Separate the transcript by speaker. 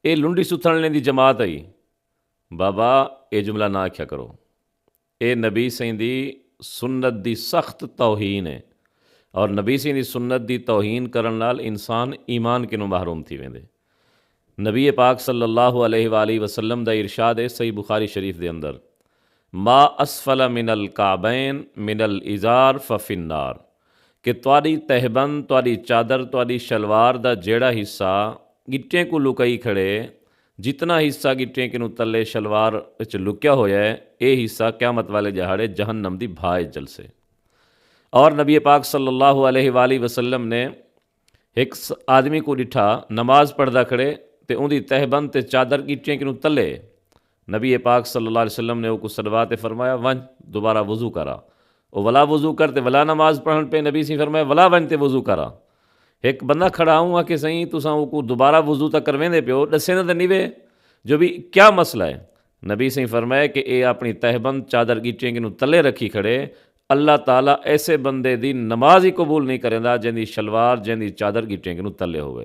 Speaker 1: ये लुंडी सुथण दी जमात आई बाबा ये जुमला ना आख्या करो। ये नबी सही दी सुन्नत दी सख्त तौहीन है और नबी सही दी सुन्नत दी तौहीन करन नाल इंसान ईमान किनों महरूम थी वेंदे। नबी पाक सल्लल्लाहु अलैहि वसल्लम दा इरशाद है सही बुखारी शरीफ दे अंदर, मा असफल मिनल काबैन मिनल इज़ार फ़िन्नार, कि तुहाडी तहबंद तुहाडी चादर तुहाडी शलवार दा जेड़ा हिस्सा गिट्टें को लुकाई खड़े, जितना हिस्सा गिट्टें के तले शलवार विच लुकिया होया है ये हिस्सा क़यामत वाले जहाड़े जहन्नम दी भाए जलसे। और नबी पाक सल्लल्लाहु अलैहि वसल्लम ने एक आदमी को डिठा नमाज पढ़दा खड़े ते उनकी तहबंद ते चादर गिट्टियां कि तले। नबी पाक सल्लल्लाहु अलैहि वसल्लम ने वो कुछ सलवा ते फरमाया वन दोबारा वज़ू करा। वो वला वज़ू करते वला नमाज पढ़न पे नबी सी फरमाया वला वन ते वज़ू करा। एक बंदा खड़ा हुआ कि सही तुसा वो दोबारा वज़ू तक करवेंदे पियो दसे तो नहीं वे जो भी क्या मसला है। नबी सी फरमाया कि ये अपनी तहबंद चादर गिट्टियां कि तले रखी खड़े, अल्लाह ताला ऐसे बंदे दी नमाज ही कबूल नहीं करेंदा जिंदी शलवार जिंदी चादर गिट्टियां कि तले होवे।